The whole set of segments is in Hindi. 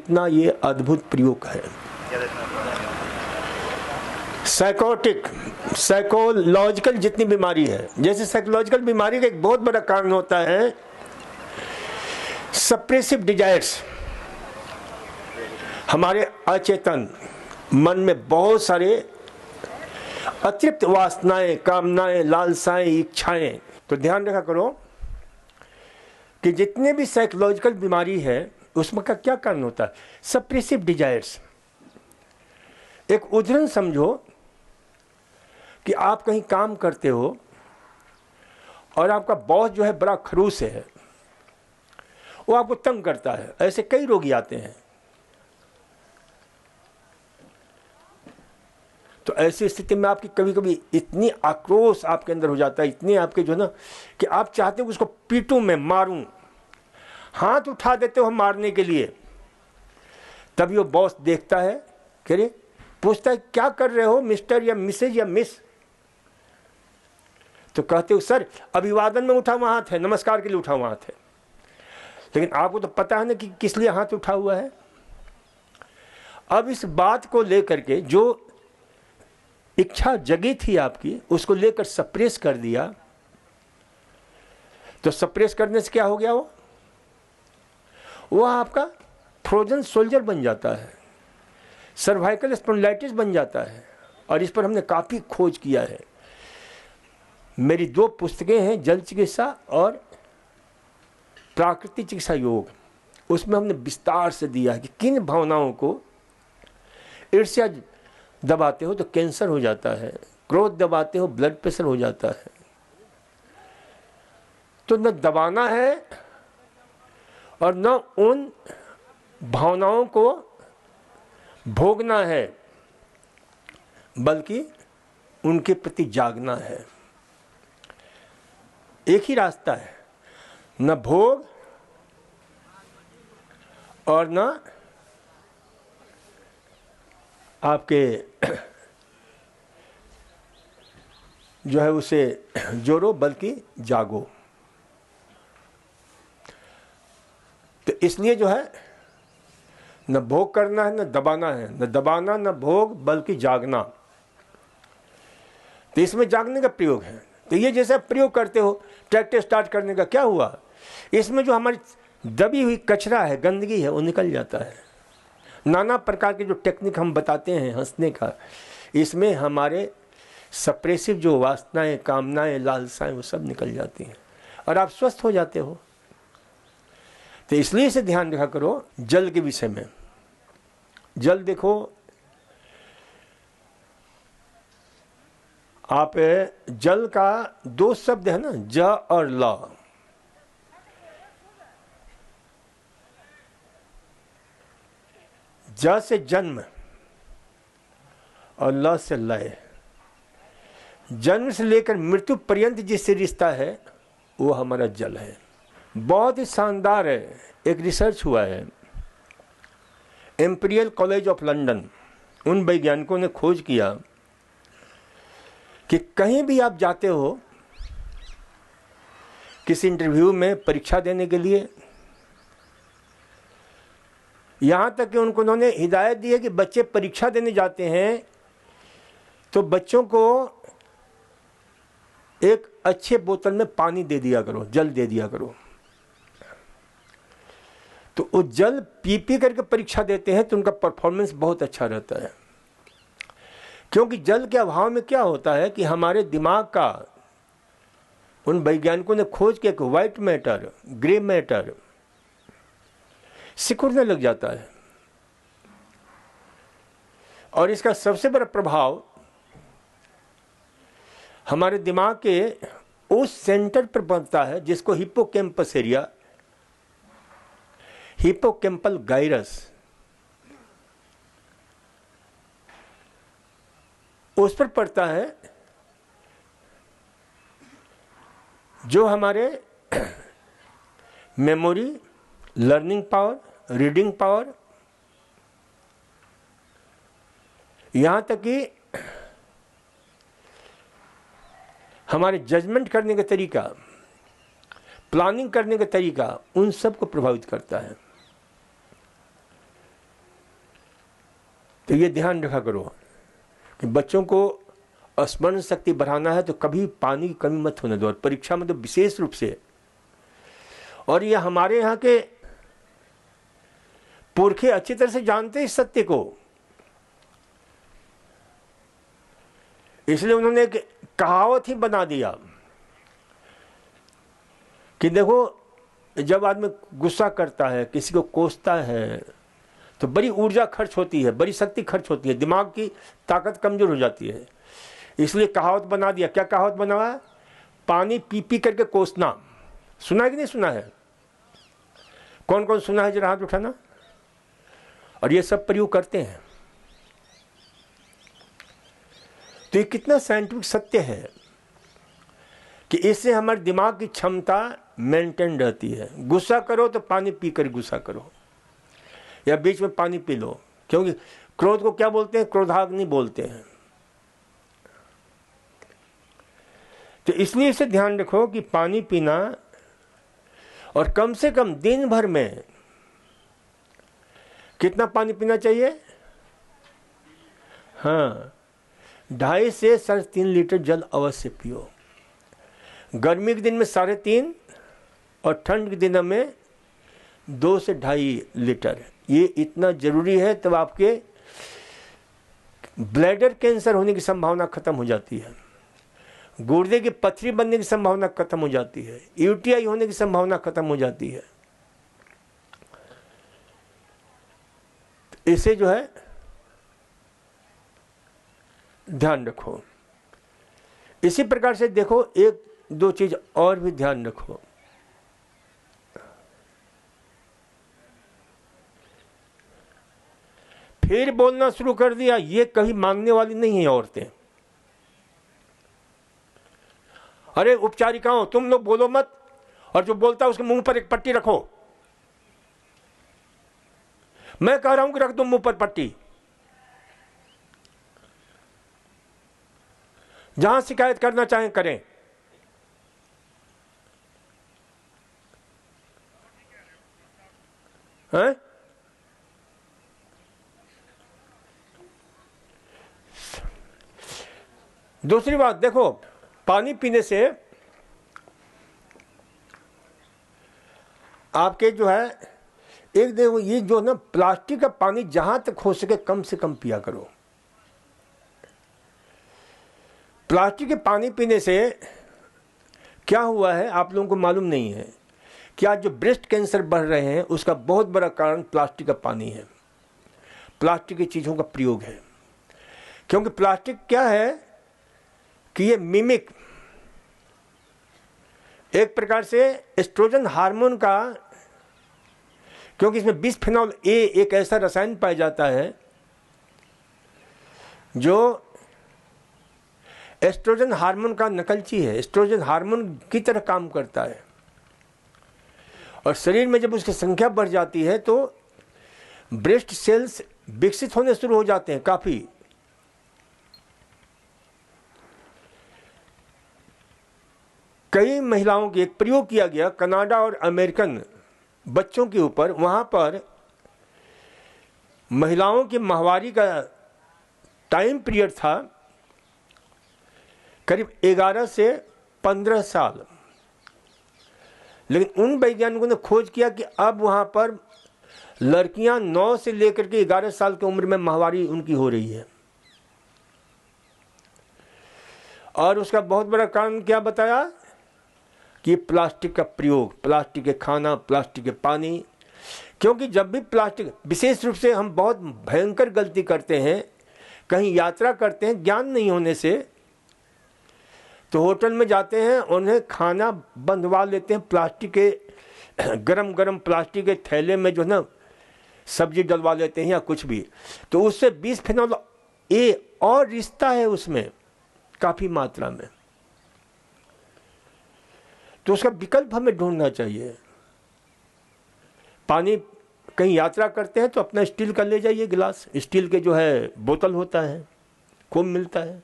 कितना ये अद्भुत प्रयोग है। साइकोलॉजिकल जितनी बीमारी है, जैसे साइकोलॉजिकल बीमारी का एक बहुत बड़ा कारण होता है सप्रेसिव डिजायर्स। हमारे अचेतन मन में बहुत सारे अतिरिक्त वासनाएं, कामनाएं, लालसाएं, इच्छाएं। तो ध्यान रखा करो कि जितने भी साइकोलॉजिकल बीमारी है उसमें का क्या कारण होता है, सप्रेसिव डिजायर्स। एक उदाहरण समझो कि आप कहीं काम करते हो और आपका बॉस जो है बड़ा खड़ूस है, वो आपको तंग करता है। ऐसे कई रोगी आते हैं। तो ऐसी स्थिति में आपकी कभी कभी इतनी आक्रोश आपके अंदर हो जाता है, इतनी आपके जो ना कि आप चाहते हो उसको पीटूं, मैं मारूं, हाथ उठा देते हो मारने के लिए। तभी वो बॉस देखता है, कह रहे, पूछता है क्या कर रहे हो मिस्टर या मिसेज या मिस। तो कहते हो सर अभिवादन में उठा हुआ हाथ है, नमस्कार के लिए उठा हुआ हाथ है। लेकिन आपको तो पता है ना कि किस लिए हाथ उठा हुआ है। अब इस बात को लेकर के जो इच्छा जगी थी आपकी, उसको लेकर सप्रेस कर दिया। तो सप्रेस करने से क्या हो गया, वो आपका फ्रोजन सोल्जर बन जाता है, सर्वाइकल स्पॉन्डिलाइटिस बन जाता है। और इस पर हमने काफ़ी खोज किया है। मेरी 2 पुस्तकें हैं, जल चिकित्सा और प्राकृतिक चिकित्सा योग। उसमें हमने विस्तार से दिया है कि किन भावनाओं को ईर्ष्या दबाते हो तो कैंसर हो जाता है, क्रोध दबाते हो ब्लड प्रेशर हो जाता है। तो न दबाना है और न उन भावनाओं को भोगना है, बल्कि उनके प्रति जागना है। एक ही रास्ता है, न भोग और न आपके जो है उसे जोड़ो, बल्कि जागो। तो इसलिए जो है न भोग करना है न दबाना है, न दबाना न भोग बल्कि जागना। तो इसमें जागने का प्रयोग है। तो ये जैसे प्रयोग करते हो ट्रैक्टर स्टार्ट करने का, क्या हुआ, इसमें जो हमारी दबी हुई कचरा है, गंदगी है, वो निकल जाता है। नाना प्रकार के जो टेक्निक हम बताते हैं हंसने का, इसमें हमारे सप्रेसिव जो वासनाएं, कामनाएं, लालसाएं, वो सब निकल जाती हैं और आप स्वस्थ हो जाते हो। तो इसलिए इसे ध्यान रखा करो जल के विषय में। जल देखो, आप जल का 2 शब्द है ना, ज और ल। ज से जन्म और ल से लय। जन्म से लेकर मृत्यु पर्यंत जिससे रिश्ता है वो हमारा जल है। बहुत ही शानदार है। एक रिसर्च हुआ है, इंपीरियल कॉलेज ऑफ लंदन, उन वैज्ञानिकों ने खोज किया कि कहीं भी आप जाते हो किसी इंटरव्यू में परीक्षा देने के लिए, यहाँ तक कि उन्होंने हिदायत दी है कि बच्चे परीक्षा देने जाते हैं तो बच्चों को एक अच्छे बोतल में पानी दे दिया करो, जल दे दिया करो। तो वो जल पी पी करके परीक्षा देते हैं तो उनका परफॉर्मेंस बहुत अच्छा रहता है। क्योंकि जल के अभाव में क्या होता है कि हमारे दिमाग का, उन वैज्ञानिकों ने खोज किया कि व्हाइट मैटर, ग्रे मैटर सिकुड़ने लग जाता है। और इसका सबसे बड़ा प्रभाव हमारे दिमाग के उस सेंटर पर बनता है जिसको हिप्पोकैम्पस एरिया, हिप्पोकैम्पल गाइरस, उस पर पड़ता है जो हमारे memory, learning power, reading power, यहाँ तक कि हमारे जजमेंट करने का तरीका, प्लानिंग करने का तरीका, उन सब को प्रभावित करता है। तो ये ध्यान रखा करो कि बच्चों को स्मरण शक्ति बढ़ाना है तो कभी पानी की कमी मत होने दो, और परीक्षा में तो विशेष रूप से। और ये हमारे यहाँ के पुरखे अच्छी तरह से जानते हैं इस सत्य को, इसलिए उन्होंने एक कहावत ही बना दिया कि देखो, जब आदमी गुस्सा करता है, किसी को कोसता है, तो बड़ी ऊर्जा खर्च होती है, बड़ी शक्ति खर्च होती है, दिमाग की ताकत कमजोर हो जाती है। इसलिए कहावत बना दिया। क्या कहावत बना हुआ है? पानी पी पी करके कोसना। सुना है कि नहीं सुना है? कौन कौन सुना है, जरा हाथ उठाना। और ये सब प्रयोग करते हैं। तो ये कितना साइंटिफिक सत्य है कि इससे हमारे दिमाग की क्षमता मेंटेन रहती है। गुस्सा करो तो पानी पी कर गुस्सा करो, या बीच में पानी पी लो, क्योंकि क्रोध को क्या बोलते हैं? क्रोधाग्नि बोलते हैं। तो इसलिए इसे ध्यान रखो कि पानी पीना, और कम से कम दिन भर में कितना पानी पीना चाहिए? हाँ, 2.5 से 3.5 लीटर जल अवश्य पियो। गर्मी के दिन में 3.5, और ठंड के दिनों में 2 से 2.5 लीटर। ये इतना जरूरी है, तब आपके ब्लैडर कैंसर होने की संभावना खत्म हो जाती है, गुर्दे की पथरी बनने की संभावना खत्म हो जाती है, यूटीआई होने की संभावना खत्म हो जाती है। इसे जो है ध्यान रखो। इसी प्रकार से देखो, 1-2 चीज और भी ध्यान रखो। फिर बोलना शुरू कर दिया, ये कभी मांगने वाली नहीं है औरतें। अरे उपचारिकाओं, तुम लोग बोलो मत, और जो बोलता है उसके मुंह पर एक पट्टी रखो। मैं कह रहा हूं कि रख दो मुंह पर पट्टी। जहां शिकायत करना चाहें करें। हैं? दूसरी बात देखो, पानी पीने से आपके जो है, एक देखो, ये जो ना प्लास्टिक का पानी जहां तक हो सके कम से कम पिया करो। प्लास्टिक के पानी पीने से क्या हुआ है आप लोगों को मालूम नहीं है कि आज जो ब्रेस्ट कैंसर बढ़ रहे हैं उसका बहुत बड़ा कारण प्लास्टिक का पानी है, प्लास्टिक की चीज़ों का प्रयोग है। क्योंकि प्लास्टिक क्या है कि ये मिमिक, एक प्रकार से एस्ट्रोजन हार्मोन का, क्योंकि इसमें बिस्फेनॉल ए एक ऐसा रसायन पाया जाता है जो एस्ट्रोजन हार्मोन का नकलची है, एस्ट्रोजन हार्मोन की तरह काम करता है। और शरीर में जब उसकी संख्या बढ़ जाती है तो ब्रेस्ट सेल्स विकसित होने शुरू हो जाते हैं काफी। कई महिलाओं के एक प्रयोग किया गया कनाडा और अमेरिकन बच्चों के ऊपर। वहां पर महिलाओं की माहवारी का टाइम पीरियड था करीब 11 से 15 साल, लेकिन उन वैज्ञानिकों ने खोज किया कि अब वहां पर लड़कियां 9 से लेकर के 11 साल की उम्र में माहवारी उनकी हो रही है। और उसका बहुत बड़ा कारण क्या बताया कि प्लास्टिक का प्रयोग, प्लास्टिक के खाना, प्लास्टिक के पानी। क्योंकि जब भी प्लास्टिक, विशेष रूप से हम बहुत भयंकर गलती करते हैं, कहीं यात्रा करते हैं ज्ञान नहीं होने से, तो होटल में जाते हैं, उन्हें खाना बंधवा लेते हैं प्लास्टिक के गरम गरम प्लास्टिक के थैले में, जो है ना सब्जी डलवा लेते हैं या कुछ भी, तो उससे बिस्फेनॉल ए और रिश्ता है उसमें काफ़ी मात्रा में। तो उसका विकल्प हमें ढूंढना चाहिए। पानी कहीं यात्रा करते हैं तो अपना स्टील का ले जाइए गिलास, स्टील के जो है बोतल होता है, खूब मिलता है।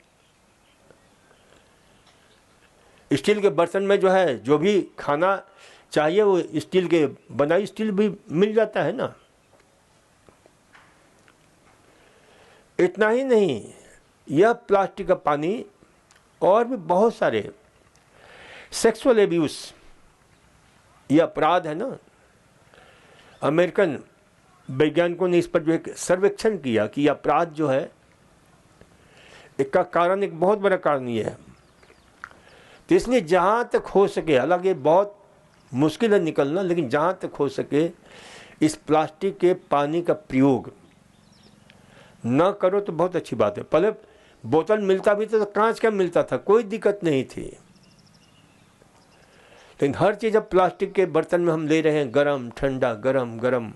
स्टील के बर्तन में जो है जो भी खाना चाहिए वो स्टील के बनाई स्टील भी मिल जाता है ना। इतना ही नहीं, यह प्लास्टिक का पानी और भी बहुत सारे सेक्सुअल एब्यूज, यह अपराध है ना। अमेरिकन वैज्ञानिकों ने इस पर जो एक सर्वेक्षण किया कि अपराध जो है इसका कारण, एक बहुत बड़ा कारण ये है। तो इसलिए जहाँ तक हो सके, हालांकि बहुत मुश्किल है निकलना, लेकिन जहाँ तक हो सके इस प्लास्टिक के पानी का प्रयोग न करो तो बहुत अच्छी बात है। पहले बोतल मिलता भी था तो कांच का मिलता था, कोई दिक्कत नहीं थी, लेकिन हर चीज़ अब प्लास्टिक के बर्तन में हम ले रहे हैं, गरम ठंडा गरम गरम।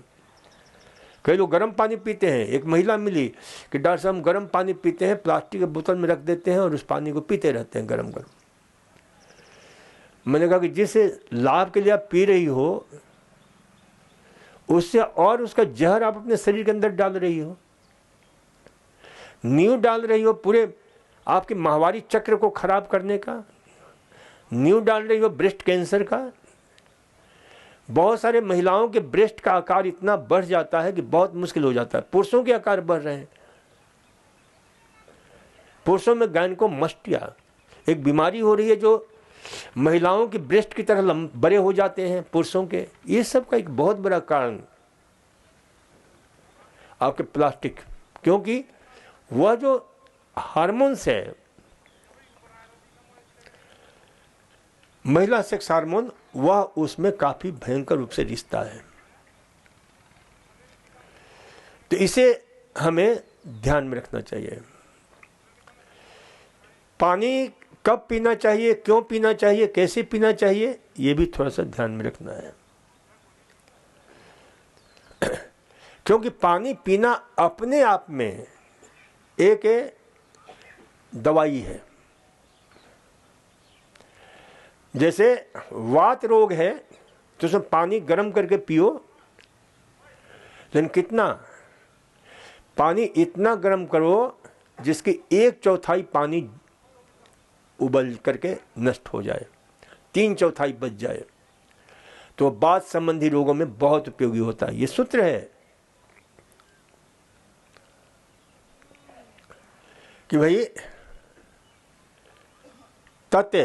कई लोग गर्म पानी पीते हैं। एक महिला मिली कि डॉक्टर साहब हम गर्म पानी पीते हैं, प्लास्टिक के बोतल में रख देते हैं और उस पानी को पीते रहते हैं गरम गरम। मैंने कहा कि जिस लाभ के लिए आप पी रही हो उससे और उसका जहर आप अपने शरीर के अंदर डाल रही हो, नींव डाल रही हो पूरे आपके माहवारी चक्र को खराब करने का, नींव डाल रही हो ब्रेस्ट कैंसर का। बहुत सारे महिलाओं के ब्रेस्ट का आकार इतना बढ़ जाता है कि बहुत मुश्किल हो जाता है। पुरुषों के आकार बढ़ रहे हैं। पुरुषों में गायनेकोमास्टिया एक बीमारी हो रही है जो महिलाओं के ब्रेस्ट की तरह बड़े हो जाते हैं पुरुषों के। ये सब का एक बहुत बड़ा कारण आपके प्लास्टिक, क्योंकि वह जो हार्मोन्स है, महिला सेक्स हार्मोन, वह उसमें काफी भयंकर रूप से रिश्ता है। तो इसे हमें ध्यान में रखना चाहिए। पानी कब पीना चाहिए, क्यों पीना चाहिए, कैसे पीना चाहिए, यह भी थोड़ा सा ध्यान में रखना है। क्योंकि पानी पीना अपने आप में एक दवाई है। जैसे वात रोग है तो उसमें पानी गर्म करके पियो, लेकिन कितना पानी, इतना गर्म करो जिसकी 1/4 पानी उबल करके नष्ट हो जाए, 3/4 बच जाए, तो वात संबंधी रोगों में बहुत उपयोगी होता है। ये सूत्र है कि भाई तत्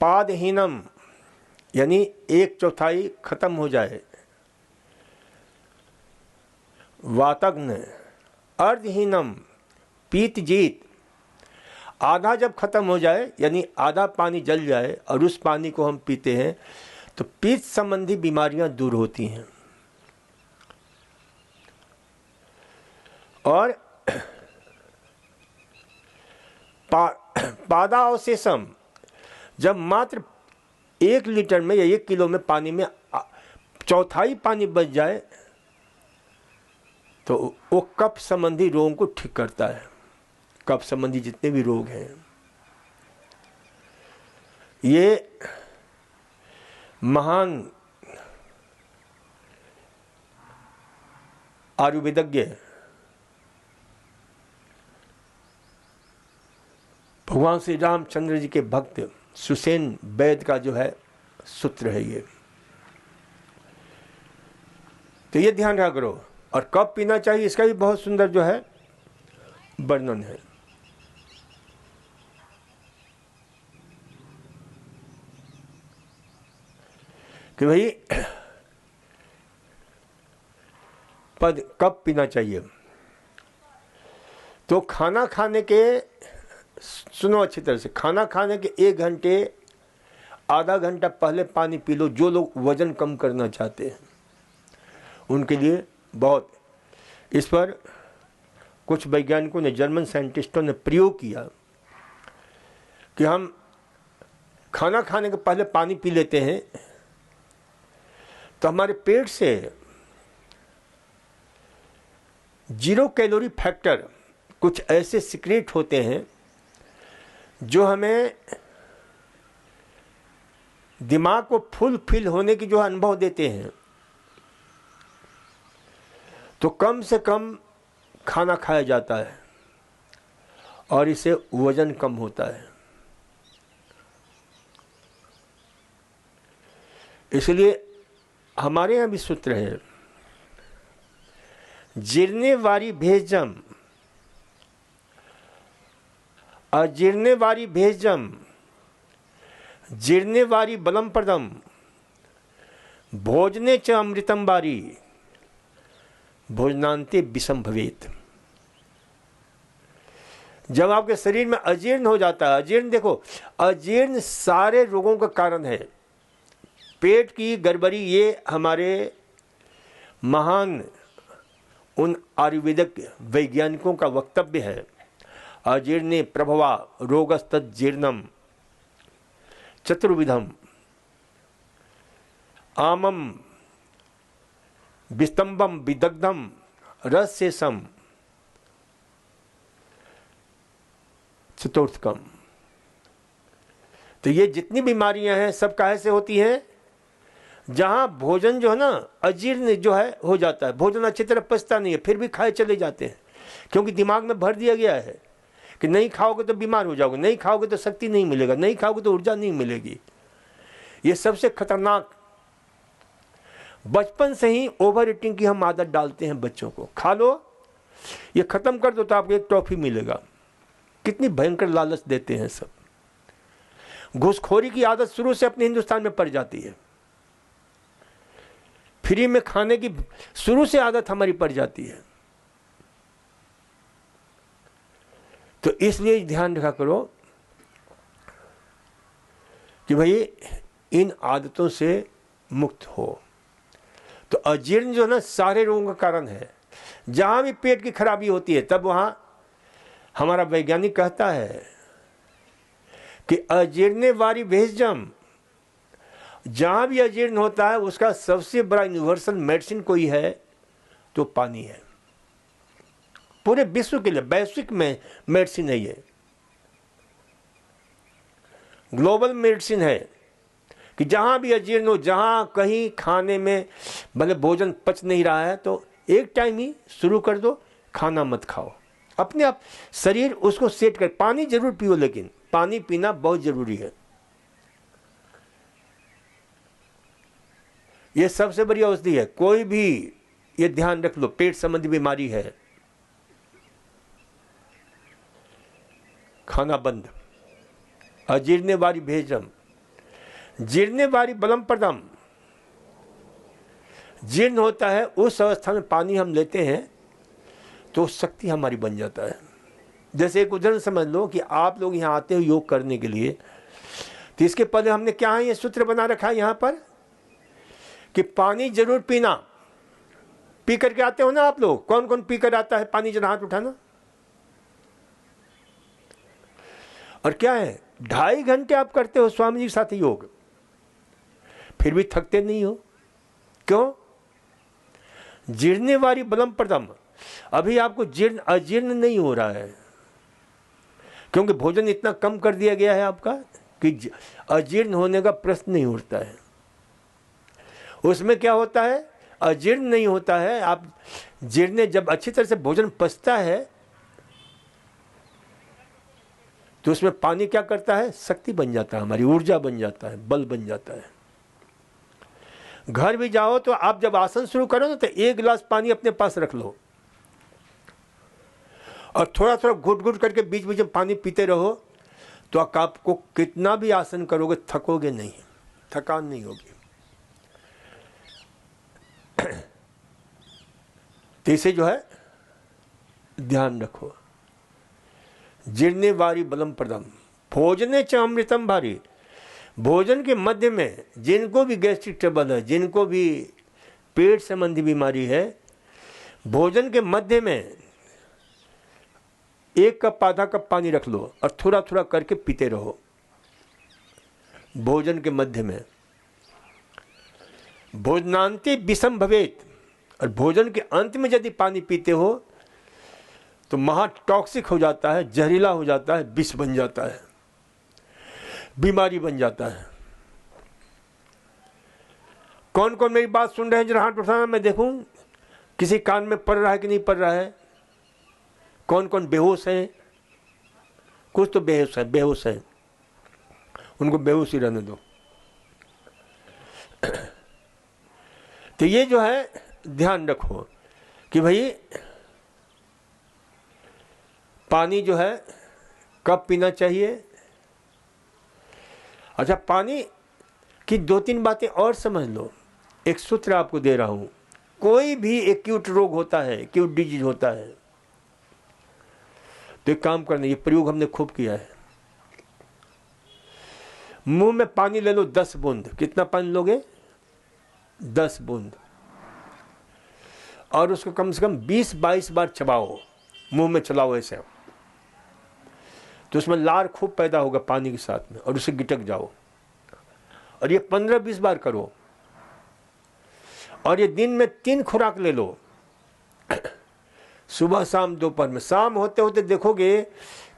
पादहीनम, यानी 1/4 खत्म हो जाए, वातग्न अर्धहीनम पीत जीत, आधा जब खत्म हो जाए यानी आधा पानी जल जाए और उस पानी को हम पीते हैं तो पीत संबंधी बीमारियां दूर होती हैं। और पादावशेषम, जब मात्र 1 लीटर में या 1 किलो में पानी में 1/4 पानी बच जाए तो वो कफ संबंधी रोगों को ठीक करता है। कफ संबंधी जितने भी रोग हैं, ये महान आयुर्वेदज्ञ भगवान श्री रामचंद्र जी के भक्त सुसेन वैद्य का जो है सूत्र है ये। तो ये ध्यान रखा करो। और कब पीना चाहिए इसका भी बहुत सुंदर जो है वर्णन है। कि भाई पद कब पीना चाहिए, तो खाना खाने के, सुनो अच्छी तरह से, खाना खाने के 1 घंटे आधा घंटा पहले पानी पी लो। जो लोग वजन कम करना चाहते हैं उनके लिए बहुत, इस पर कुछ वैज्ञानिकों ने, जर्मन साइंटिस्टों ने प्रयोग किया कि हम खाना खाने के पहले पानी पी लेते हैं तो हमारे पेट से 0 कैलोरी फैक्टर कुछ ऐसे सीक्रेट होते हैं जो हमें दिमाग को फुलफिल होने की जो अनुभव देते हैं। तो कम से कम खाना खाया जाता है और इससे वजन कम होता है। इसलिए हमारे यहाँ भी सूत्र है, जीर्णे वारी भेजम, अजीर्णे वारी भेजम, जीर्णे वारी बलम प्रदम, भोजने च अमृतम वारी, भोजनांते विषम भवेत। जब आपके शरीर में अजीर्ण हो जाता है, अजीर्ण देखो, अजीर्ण सारे रोगों का कारण है। पेट की गड़बड़ी, ये हमारे महान उन आयुर्वेदिक वैज्ञानिकों का वक्तव्य है। अजीर्णे प्रभवा रोगस्तद जीर्णम चतुर्विधम आमम विस्तंभम विदग्धम रसशेषम चतुर्थकम। तो ये जितनी बीमारियां हैं सब काहे से होती हैं? जहां भोजन जो है ना अजीर्ण जो है हो जाता है, भोजन अच्छी तरह पचता नहीं है, फिर भी खाए चले जाते हैं, क्योंकि दिमाग में भर दिया गया है कि नहीं खाओगे तो बीमार हो जाओगे, नहीं खाओगे तो शक्ति नहीं मिलेगा, नहीं खाओगे तो ऊर्जा नहीं मिलेगी। ये सबसे खतरनाक, बचपन से ही ओवर ईटिंग की हम आदत डालते हैं बच्चों को। खा लो, ये खत्म कर दो तो आपको एक टॉफी मिलेगा। कितनी भयंकर लालच देते हैं सब। घूसखोरी की आदत शुरू से अपने हिंदुस्तान में पड़ जाती है। फ्री में खाने की शुरू से आदत हमारी पड़ जाती है। तो इसलिए ध्यान रखा करो कि भाई इन आदतों से मुक्त हो। तो अजीर्ण जो है ना सारे रोगों का कारण है। जहां भी पेट की खराबी होती है तब वहां हमारा वैज्ञानिक कहता है कि अजीर्णे वारी भेजम, जहां भी अजीर्ण होता है उसका सबसे बड़ा यूनिवर्सल मेडिसिन कोई है तो पानी है। पूरे विश्व के लिए वैश्विक में मेडिसिन है, ये ग्लोबल मेडिसिन है कि जहां भी अजीर्ण हो, जहां कहीं खाने में भले भोजन पच नहीं रहा है तो एक टाइम ही शुरू कर दो, खाना मत खाओ, अपने आप शरीर उसको सेट कर। पानी जरूर पियो, लेकिन पानी पीना बहुत जरूरी है। यह सबसे बड़ी औषधि है। कोई भी ये ध्यान रख लो, पेट संबंधी बीमारी है, खाना बंद। अजीर्णे वारी भेजम, जीर्णे वारी बलम प्रदम। जीर्ण होता है उस अवस्था में पानी हम लेते हैं तो शक्ति हमारी बन जाता है। जैसे एक उदाहरण समझ लो कि आप लोग यहाँ आते हो योग करने के लिए, तो इसके पहले हमने क्या है ये सूत्र बना रखा है यहाँ पर कि पानी जरूर पीना। पी करके आते हो ना आप लोग? कौन कौन पी कर आता है? पानी जरा हाथ उठाना। और क्या है, 2.5 घंटे आप करते हो स्वामी जी के साथ योग, फिर भी थकते नहीं हो। क्यों? जीर्णे वारी बलम प्रदम। अभी आपको जीर्ण अजीर्ण नहीं हो रहा है, क्योंकि भोजन इतना कम कर दिया गया है आपका कि अजीर्ण होने का प्रश्न नहीं उठता है। उसमें क्या होता है, अजीर्ण नहीं होता है। आप जीर्ण, जब अच्छी तरह से भोजन पचता है तो उसमें पानी क्या करता है, शक्ति बन जाता है, हमारी ऊर्जा बन जाता है, बल बन जाता है। घर भी जाओ तो आप जब आसन शुरू करो ना तो 1 गिलास पानी अपने पास रख लो और थोड़ा थोड़ा घुट घुट करके बीच बीच में पानी पीते रहो, तो आपको कितना भी आसन करोगे थकोगे नहीं, थकान नहीं होगी। तो इसे जो है ध्यान रखो। जीर्णे वारी बलम प्रदम, भोजने च अमृतम भारी। भोजन के मध्य में जिनको भी गैस्ट्रिक ट्रबल है, जिनको भी पेट संबंधी बीमारी है, भोजन के मध्य में 1 कप आधा कप पानी रख लो और थोड़ा थोड़ा करके पीते रहो। भोजन के मध्य में भोजनांते विषम भवेत। और भोजन के अंत में यदि पानी पीते हो तो महा टॉक्सिक हो जाता है, जहरीला हो जाता है, विष बन जाता है, बीमारी बन जाता है। कौन कौन मेरी बात सुन रहे हैं जरा हाथ उठाना, मैं देखूं किसी कान में पड़ रहा है कि नहीं पड़ रहा है। कौन कौन बेहोश है? कुछ तो बेहोश है, उनको बेहोश ही रहने दो। तो ये जो है ध्यान रखो कि भाई पानी जो है कब पीना चाहिए। अच्छा, पानी की 2-3 बातें और समझ लो। एक सूत्र आपको दे रहा हूं, कोई भी एक्यूट रोग होता है, एक्यूट डिजीज होता है, तो एक काम करना, ये प्रयोग हमने खूब किया है। मुंह में पानी ले लो 10 बूंद। कितना पानी लोगे? 10 बूंद। और उसको कम से कम 20-22 बार चबाओ, मुंह में चलाओ ऐसे, तो उसमें लार खूब पैदा होगा पानी के साथ में, और उसे गिटक जाओ। और ये 15-20 बार करो। और ये दिन में 3 खुराक ले लो, सुबह शाम दोपहर में। शाम होते होते देखोगे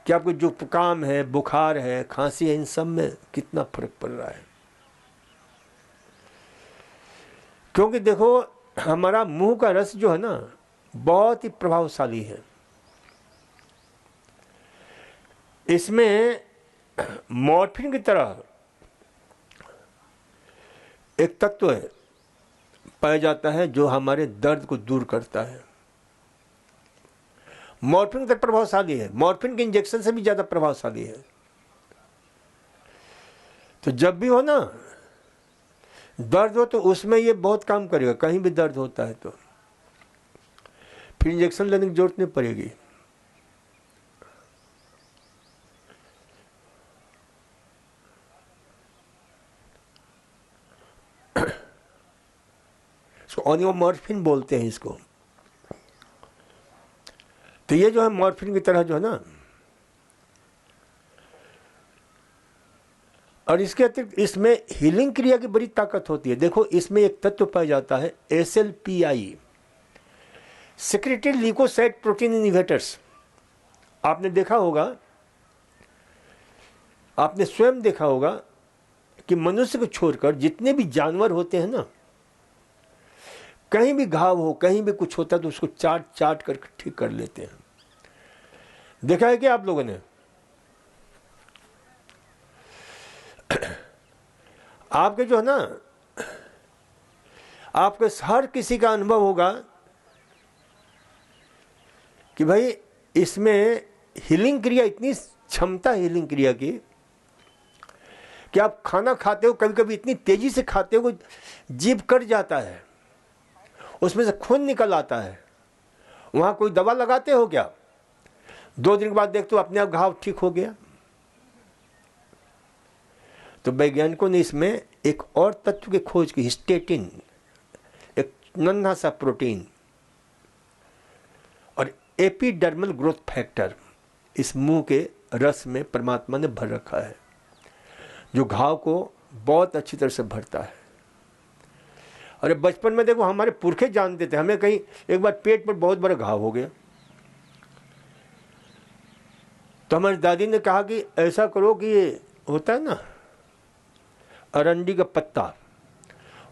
कि आपको जो जुकाम है, बुखार है, खांसी है, इन सब में कितना फर्क पड़ रहा है। क्योंकि देखो हमारा मुंह का रस जो है ना, बहुत ही प्रभावशाली है। इसमें मॉर्फिन की तरह एक तत्व है, पाया जाता है, जो हमारे दर्द को दूर करता है। मॉर्फिन तक प्रभावशाली है, मॉर्फिन के इंजेक्शन से भी ज्यादा प्रभावशाली है। तो जब भी हो ना दर्द हो, तो उसमें ये बहुत काम करेगा। कहीं भी दर्द होता है तो फिर इंजेक्शन लेने की जरूरत नहीं पड़ेगी। ऑनियोमॉर्फिन बोलते हैं इसको। तो ये जो है मॉर्फिन की तरह जो है ना, और इसके अतिरिक्त इसमें हीलिंग क्रिया की बड़ी ताकत होती है। देखो इसमें एक तत्व पाया जाता है SLPI, secreted leukocyte protein inhibitors. आपने देखा होगा, आपने स्वयं देखा होगा कि मनुष्य को छोड़कर जितने भी जानवर होते हैं ना, कहीं भी घाव हो, कहीं भी कुछ होता है तो उसको चाट चाट कर ठीक कर लेते हैं। देखा है क्या आप लोगों ने? आपके जो है ना, आपके हर किसी का अनुभव होगा कि भाई इसमें हीलिंग क्रिया, इतनी क्षमता है हीलिंग क्रिया की कि आप खाना खाते हो, कभी कभी इतनी तेजी से खाते हो जीभ कट जाता है, उसमें से खून निकल आता है। वहां कोई दवा लगाते हो क्या? 2 दिन के बाद देखते हो अपने आप घाव ठीक हो गया। तो वैज्ञानिकों ने इसमें एक और तत्व की खोज की, स्टेटिन, एक नन्हा सा प्रोटीन, और एपिडर्मल ग्रोथ फैक्टर इस मुंह के रस में परमात्मा ने भर रखा है, जो घाव को बहुत अच्छी तरह से भरता है। अरे बचपन में देखो हमारे पुरखे जानते थे, हमें कहीं एक बार पेट पर बहुत बड़ा घाव हो गया तो हमारी दादी ने कहा कि ऐसा करो कि ये होता है ना अरंडी का पत्ता,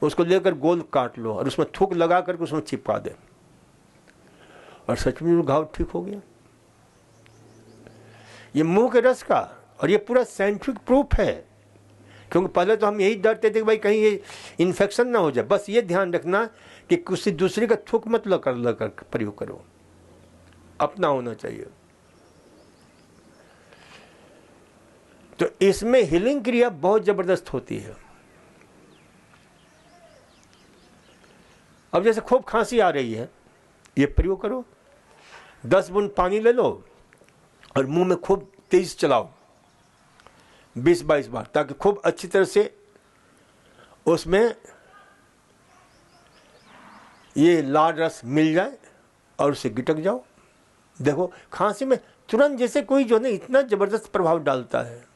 उसको लेकर गोल काट लो और उसमें थूक लगा करके उसमें चिपका दे, और सच में वो घाव ठीक हो गया। ये मुंह के रस का, और ये पूरा साइंटिफिक प्रूफ है। क्योंकि पहले तो हम यही डरते थे कि भाई कहीं ये इन्फेक्शन ना हो जाए। बस ये ध्यान रखना कि किसी दूसरे का थूक मत लगा प्रयोग करो, अपना होना चाहिए। तो इसमें हीलिंग क्रिया बहुत जबरदस्त होती है। अब जैसे खूब खांसी आ रही है, ये प्रयोग करो, 10 बूंद पानी ले लो और मुंह में खूब तेज चलाओ 20-22 बार, ताकि खूब अच्छी तरह से उसमें ये लाल रस मिल जाए और उसे गिटक जाओ। देखो खांसी में तुरंत जैसे कोई जो है इतना जबरदस्त प्रभाव डालता है।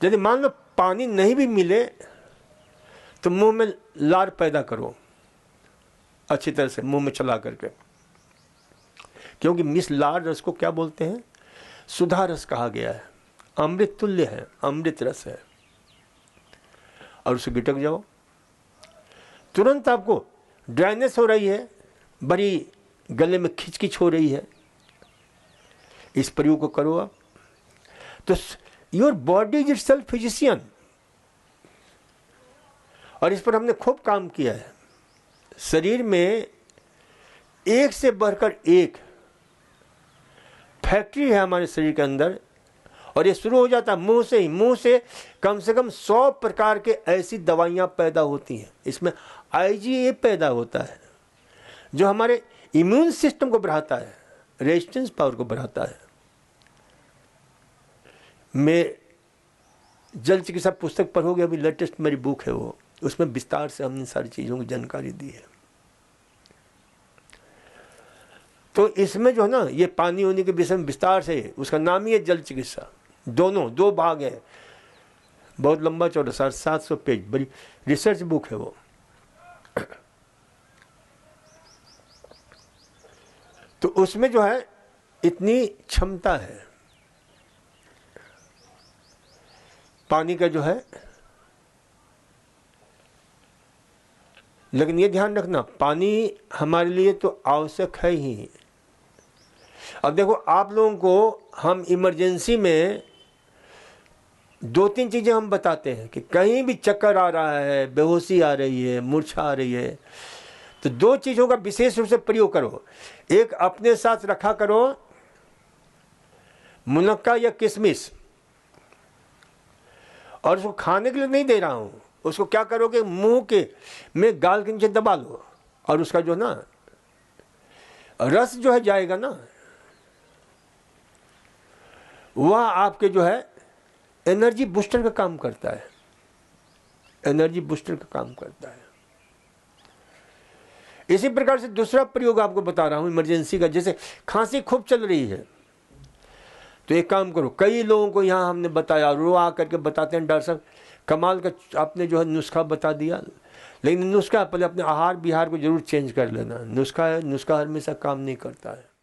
यदि मान लो पानी नहीं भी मिले तो मुंह में लार पैदा करो अच्छी तरह से मुंह में चला करके, क्योंकि मिस लार रस को क्या बोलते हैं? सुधा रस कहा गया है, अमृत तुल्य है, अमृत रस है। और उसे गिटक जाओ, तुरंत आपको ड्राइनेस हो रही है, बड़ी गले में खिचखिच हो रही है, इस प्रयोग को करो आप। तो your body is itself physician. और इस पर हमने खूब काम किया है। शरीर में एक से बढ़कर एक फैक्ट्री है हमारे शरीर के अंदर, और ये शुरू हो जाता है मुंह से ही। मुंह से कम 100 प्रकार के ऐसी दवाइयाँ पैदा होती हैं। इसमें IgA पैदा होता है जो हमारे इम्यून सिस्टम को बढ़ाता है, रेजिस्टेंस पावर को बढ़ाता है। मैं जल चिकित्सा पुस्तक पढ़ोगे, अभी लेटेस्ट मेरी बुक है वो, उसमें विस्तार से हमने सारी चीज़ों की जानकारी दी है। तो इसमें जो है ना, ये पानी होने के विषय में विस्तार से, उसका नाम ही है जल चिकित्सा। दोनों 2 भाग है, बहुत लंबा चौड़ा 700 पेज, बड़ी रिसर्च बुक है वो। तो उसमें जो है इतनी क्षमता है पानी का जो है। लेकिन ये ध्यान रखना, पानी हमारे लिए तो आवश्यक है ही। अब देखो, आप लोगों को हम इमरजेंसी में 2-3 चीज़ें हम बताते हैं कि कहीं भी चक्कर आ रहा है, बेहोशी आ रही है, मूर्छा आ रही है, तो 2 चीज़ों का विशेष रूप से प्रयोग करो। एक अपने साथ रखा करो मुनक्का या किशमिश, और उसको खाने के लिए नहीं दे रहा हूँ, उसको क्या करोगे, मुंह के में गाल के नीचे दबा लो, और उसका जो ना रस जो है जाएगा ना, वह आपके जो है एनर्जी बूस्टर का काम करता है। एनर्जी बूस्टर का काम करता है। इसी प्रकार से दूसरा प्रयोग आपको बता रहा हूं इमरजेंसी का। जैसे खांसी खूब चल रही है, तो एक काम करो, कई लोगों को यहाँ हमने बताया, और वो आकर के बताते हैं, डॉक्टर साहब कमाल का आपने जो है नुस्खा बता दिया, लेकिन नुस्खा पहले अपने आहार विहार को जरूर चेंज कर लेना। नुस्खा हमेशा काम नहीं करता है।